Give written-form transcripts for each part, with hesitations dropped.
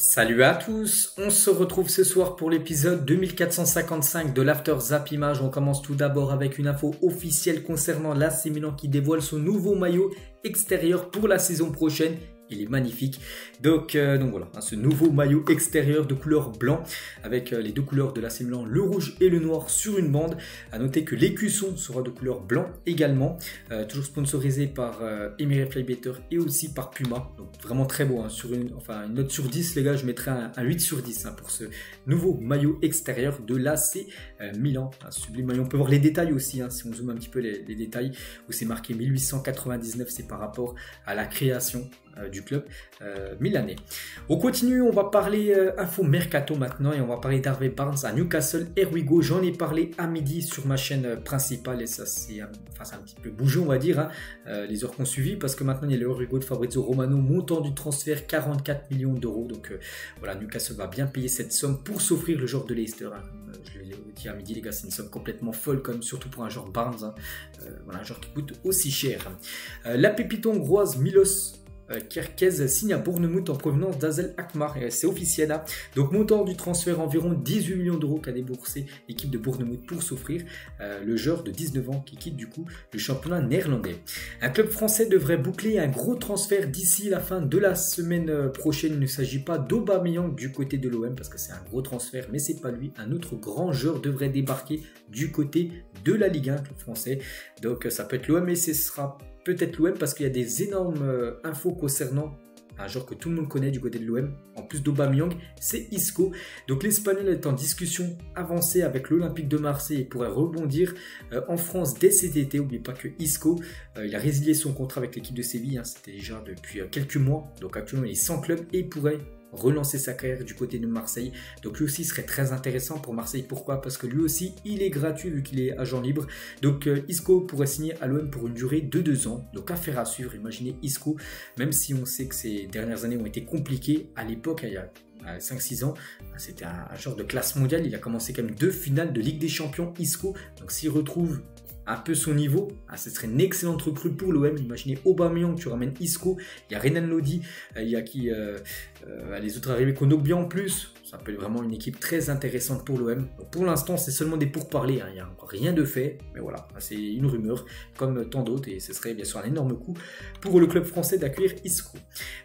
Salut à tous, on se retrouve ce soir pour l'épisode 2455 de l'After Zap Image. On commence tout d'abord avec une info officielle concernant l'AC Milan qui dévoile son nouveau maillot extérieur pour la saison prochaine. Il est magnifique. Donc voilà, ce nouveau maillot extérieur de couleur blanc avec les deux couleurs de l'AC Milan, le rouge et le noir sur une bande. À noter que l'écusson sera de couleur blanc également, toujours sponsorisé par Emirates Flybetter et aussi par Puma. Donc vraiment très beau, sur une note sur 10 les gars, je mettrai un 8 sur 10 pour ce nouveau maillot extérieur de l'AC Milan. Un sublime maillot. On peut voir les détails aussi, si on zoome un petit peu les détails, où c'est marqué 1899, c'est par rapport à la création du club milanais. On continue, on va parler info mercato maintenant et on va parler d'Harvey Barnes à Newcastle. Here we go, j'en ai parlé à midi sur ma chaîne principale et ça c'est un petit peu bougé on va dire, les heures qu'on suivi parce que maintenant il y a le Here we go de Fabrizio Romano, montant du transfert 44 millions d'euros. Donc voilà, Newcastle va bien payer cette somme pour s'offrir le joueur de Leicester. Je l'ai dit à midi les gars, c'est une somme complètement folle comme surtout pour un joueur Barnes, voilà, un joueur qui coûte aussi cher. La pépite hongroise Milos Kerkez signe à Bournemouth en provenance d'Azel Akmar, c'est officiel. Donc montant du transfert environ 18 millions d'euros qu'a déboursé l'équipe de Bournemouth pour s'offrir le joueur de 19 ans qui quitte du coup le championnat néerlandais. Un club français devrait boucler un gros transfert d'ici la fin de la semaine prochaine. Il ne s'agit pas d'Aubameyang du côté de l'OM parce que c'est un gros transfert, mais c'est pas lui. Un autre grand joueur devrait débarquer du côté de la Ligue 1 club français. Donc ça peut être l'OM et ce sera peut-être l'OM parce qu'il y a des énormes infos concernant un joueur que tout le monde connaît du côté de l'OM, en plus d'Aubameyang, c'est Isco. Donc l'Espagnol est en discussion avancée avec l'Olympique de Marseille et pourrait rebondir en France dès cet été. N'oubliez pas que Isco, il a résilié son contrat avec l'équipe de Séville, c'était déjà depuis quelques mois. Donc actuellement il est sans club et il pourrait relancer sa carrière du côté de Marseille. Donc lui aussi serait très intéressant pour Marseille. Pourquoi? Parce que lui aussi il est gratuit vu qu'il est agent libre. Donc Isco pourrait signer à l'OM pour une durée de 2 ans. Donc affaire à suivre. Imaginez Isco, même si on sait que ces dernières années ont été compliquées à l'époque, il y a 5-6 ans, c'était un joueur de classe mondiale. Il a commencé quand même 2 finales de Ligue des Champions Isco. Donc s'il retrouve un peu son niveau, ce serait une excellente recrue pour l'OM. Imaginez Aubameyang, tu ramènes Isco, il y a Renan Lodi, il y a les autres arrivés, Kondogbia en plus. Ça peut être vraiment une équipe très intéressante pour l'OM. Pour l'instant, c'est seulement des pourparlers. Il n'y a encore rien de fait. Mais voilà, c'est une rumeur comme tant d'autres. Et ce serait bien sûr un énorme coup pour le club français d'accueillir Isco.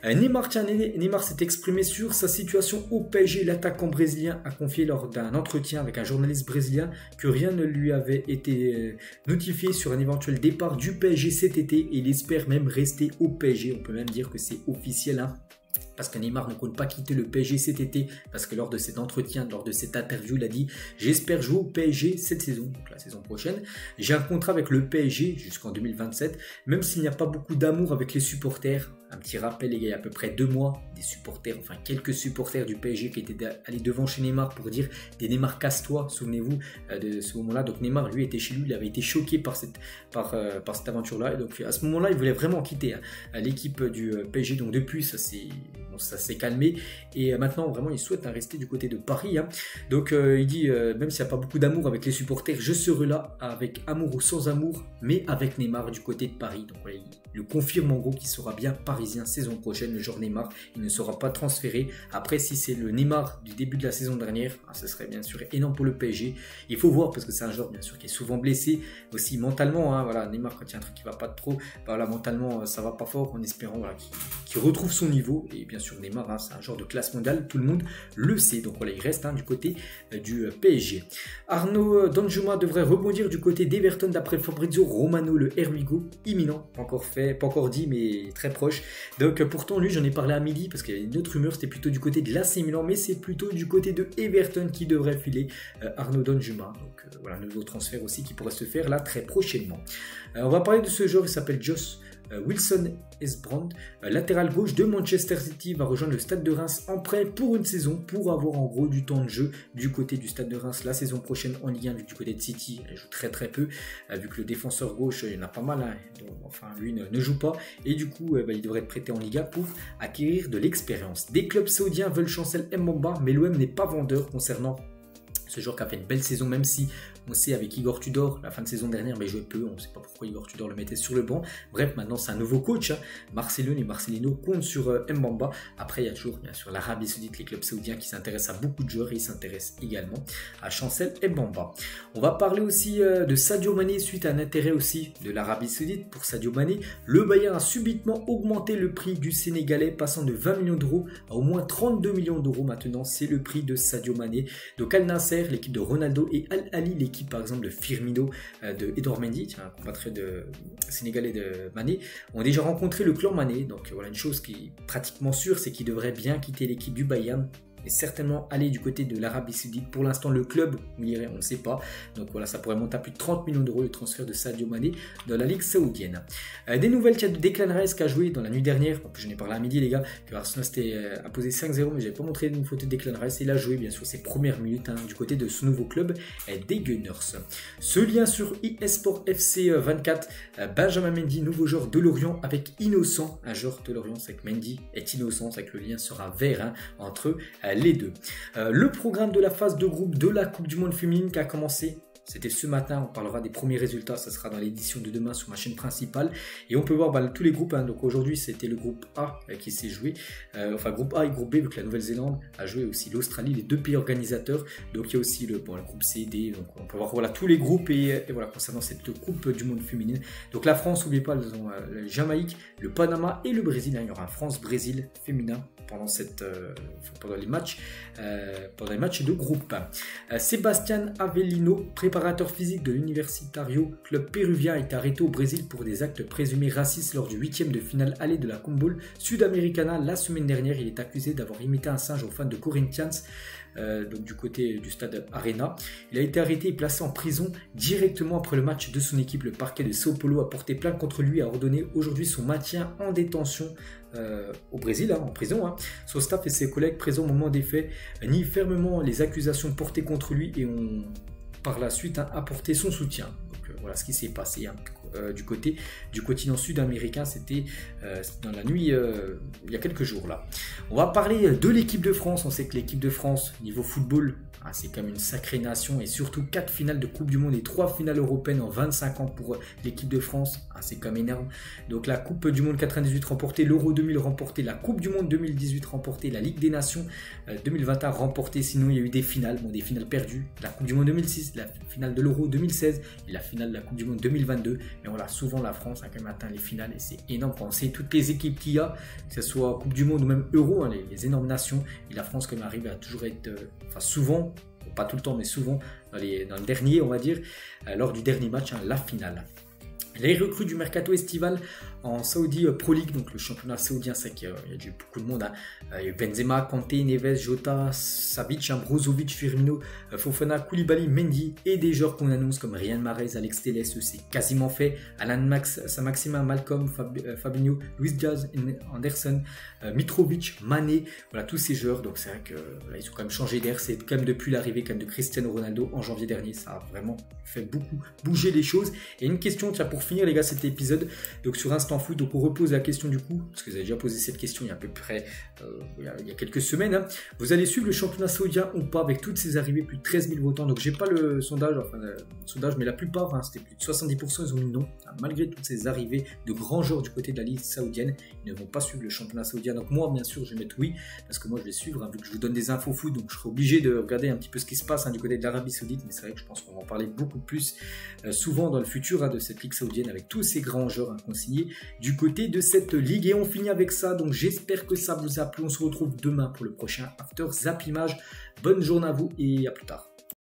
Neymar s'est exprimé sur sa situation au PSG. L'attaquant brésilien a confié lors d'un entretien avec un journaliste brésilien que rien ne lui avait été notifié sur un éventuel départ du PSG cet été. Et il espère même rester au PSG. On peut même dire que c'est officiel, parce que Neymar ne compte pas quitter le PSG cet été, parce que lors de cet entretien, lors de cette interview, il a dit « J'espère jouer au PSG cette saison, donc la saison prochaine. J'ai un contrat avec le PSG jusqu'en 2027, même s'il n'y a pas beaucoup d'amour avec les supporters. » Un petit rappel les gars, il y a à peu près 2 mois, des supporters, enfin quelques supporters du PSG qui étaient allés devant chez Neymar pour dire « Des Neymar casse-toi », souvenez-vous de ce moment-là. Donc Neymar, lui, était chez lui, il avait été choqué par cette aventure-là. Et donc à ce moment-là, il voulait vraiment quitter l'équipe du PSG. Donc depuis, ça s'est calmé. Et maintenant, vraiment, il souhaite rester du côté de Paris. Donc il dit, même s'il n'y a pas beaucoup d'amour avec les supporters, je serai là avec amour ou sans amour, mais avec Neymar du côté de Paris. Donc voilà, il le confirme en gros qu'il sera bien parisien saison prochaine, le joueur Neymar. Il ne sera pas transféré. Après, si c'est le Neymar du début de la saison dernière, ce serait bien sûr énorme pour le PSG. Il faut voir parce que c'est un joueur bien sûr qui est souvent blessé. Aussi mentalement, voilà, Neymar, quand il y a un truc qui ne va pas trop, voilà, mentalement ça va pas fort, en espérant voilà, qu'il retrouve son niveau. Et bien sûr Neymar, c'est un joueur de classe mondiale, tout le monde le sait. Donc voilà, il reste du côté du PSG. Arnaud Danjuma devrait rebondir du côté d'Everton d'après Fabrizio Romano, le Here we go imminent, pas encore dit mais très proche. Donc pourtant lui j'en ai parlé à midi parce qu'il y a une autre rumeur, c'était plutôt du côté de l'AC Milan, mais c'est plutôt du côté de Everton qui devrait filer Arnaud Danjuma. Donc voilà, un nouveau transfert aussi qui pourrait se faire là très prochainement. On va parler de ce joueur, il s'appelle Josh Wilson Esbrand, latéral gauche de Manchester City, va rejoindre le Stade de Reims en prêt pour une saison pour avoir en gros du temps de jeu du côté du Stade de Reims la saison prochaine en Ligue 1, vu que du côté de City elle joue très peu, vu que le défenseur gauche il y en a pas mal, donc, enfin lui ne joue pas et du coup il devrait être prêté en Liga pour acquérir de l'expérience. Des clubs saoudiens veulent Chancel Mbamba, mais l'OM n'est pas vendeur concernant ce joueur qui a fait une belle saison, même si On sait avec Igor Tudor, la fin de saison dernière, mais il jouait peu. On ne sait pas pourquoi Igor Tudor le mettait sur le banc. Bref, maintenant c'est un nouveau coach. Marcelone et Marcelino comptent sur Mbamba. Après, il y a toujours bien sûr l'Arabie Saoudite, les clubs saoudiens qui s'intéressent à beaucoup de joueurs et ils s'intéressent également à Chancel Mbamba. On va parler aussi de Sadio Mané suite à un intérêt aussi de l'Arabie Saoudite pour Sadio Mané. Le Bayern a subitement augmenté le prix du Sénégalais, passant de 20 millions d'euros à au moins 32 millions d'euros maintenant. C'est le prix de Sadio Mané. Donc Al Nasser, l'équipe de Ronaldo, et Al Ahly, l'équipe par exemple de Firmino, de Edouard Mendy, un compatriote sénégalais de Mané, ont déjà rencontré le clan Mané. Donc voilà, une chose qui est pratiquement sûre, c'est qu'il devrait bien quitter l'équipe du Bayern et certainement aller du côté de l'Arabie Saoudite. Pour l'instant, le club où il irait, on ne sait pas. Donc voilà, ça pourrait monter à plus de 30 millions d'euros le transfert de Sadio Mané dans la Ligue saoudienne. Des nouvelles, il y a de Declan Rice qui a joué dans la nuit dernière. J'en ai parlé à midi, les gars, que Arsenal s'était imposé 5-0, mais je n'avais pas montré une photo de Declan Rice. Il a joué, bien sûr, ses premières minutes du côté de ce nouveau club des Gunners. Ce lien sur eSport FC 24, Benjamin Mendy, nouveau joueur de Lorient avec Innocent. Un joueur de Lorient, c'est que Mendy est innocent, c'est que le lien sera vert entre les deux. Le programme de la phase de groupe de la Coupe du Monde féminine qui a commencé, c'était ce matin. On parlera des premiers résultats, ça sera dans l'édition de demain sur ma chaîne principale. Et on peut voir tous les groupes. Donc aujourd'hui, c'était le groupe A qui s'est joué. Enfin, groupe A et groupe B, vu que la Nouvelle-Zélande a joué aussi l'Australie, les deux pays organisateurs. Donc il y a aussi le groupe C et D. Donc on peut voir voilà, tous les groupes et voilà, concernant cette Coupe du Monde féminine. Donc la France, n'oubliez pas, ils ont la Jamaïque, le Panama et le Brésil. Il y aura un France-Brésil féminin pendant les matchs de groupe. Sébastien Avellino, préparateur physique de l'Universitario club péruvien, a été arrêté au Brésil pour des actes présumés racistes lors du 8e de finale aller de la Comebol Sudamericana la semaine dernière. Il est accusé d'avoir imité un singe aux fans de Corinthians, donc du côté du stade Arena. Il a été arrêté et placé en prison directement après le match de son équipe. Le parquet de São Paulo a porté plainte contre lui et a ordonné aujourd'hui son maintien en détention au Brésil, en prison. Son staff et ses collègues présents au moment des faits nient fermement les accusations portées contre lui et ont par la suite apporté son soutien. Donc voilà ce qui s'est passé du côté du continent sud-américain. C'était dans la nuit il y a quelques jours là. On va parler de l'équipe de France. On sait que l'équipe de France niveau football, c'est quand même une sacrée nation, et surtout 4 finales de Coupe du Monde et 3 finales européennes en 25 ans pour l'équipe de France. C'est quand même énorme. Donc la Coupe du Monde 98 remportée, l'Euro 2000 remporté, la Coupe du Monde 2018 remportée, la Ligue des Nations 2021 remportée. Sinon il y a eu des finales, des finales perdues, la Coupe du Monde 2006, la finale de l'Euro 2016 et la finale de la Coupe du Monde 2022. Mais voilà, souvent la France a quand même atteint les finales et c'est énorme quand on sait toutes les équipes qu'il y a, que ce soit Coupe du Monde ou même Euro, les énormes nations. Et la France quand même arrive à toujours être, souvent, pas tout le temps mais souvent dans le dernier, on va dire, lors du dernier match, la finale. Les recrues du mercato estival en Saudi Pro League, donc le championnat saoudien, c'est qu'il y a eu beaucoup de monde. Il y a eu Benzema, Kanté, Neves, Jota, Savic, Brozovic, Firmino, Fofana, Koulibaly, Mendy et des joueurs qu'on annonce comme Riyad Mahrez, Alex Telles, c'est quasiment fait. Alan Saint-Maximin, Malcolm, Fabinho, Luis Diaz, Anderson, Mitrovic, Mané, voilà tous ces joueurs. Donc c'est vrai qu'ils ont quand même changé d'air. C'est quand même depuis l'arrivée de Cristiano Ronaldo en janvier dernier, ça a vraiment fait beaucoup bouger les choses. Et une question, tiens, pour finir les gars cet épisode, donc sur Instant Foot, donc on repose la question du coup, parce que vous avez déjà posé cette question il y a à peu près il y a quelques semaines, vous allez suivre le championnat saoudien ou pas avec toutes ces arrivées, plus de 13 000 votants. Donc j'ai pas le sondage, mais la plupart, c'était plus de 70%, ils ont mis non, malgré toutes ces arrivées de grands joueurs du côté de la Ligue saoudienne, ils ne vont pas suivre le championnat saoudien. Donc moi bien sûr je vais mettre oui, parce que moi je vais suivre, vu que je vous donne des infos foot, donc je serai obligé de regarder un petit peu ce qui se passe du côté de l'Arabie Saoudite. Mais c'est vrai que je pense qu'on va en parler beaucoup plus souvent dans le futur de cette Ligue saoudienne, avec tous ces grands joueurs consignés du côté de cette ligue. Et on finit avec ça, donc j'espère que ça vous a plu. On se retrouve demain pour le prochain After Zap Image. Bonne journée à vous et à plus tard.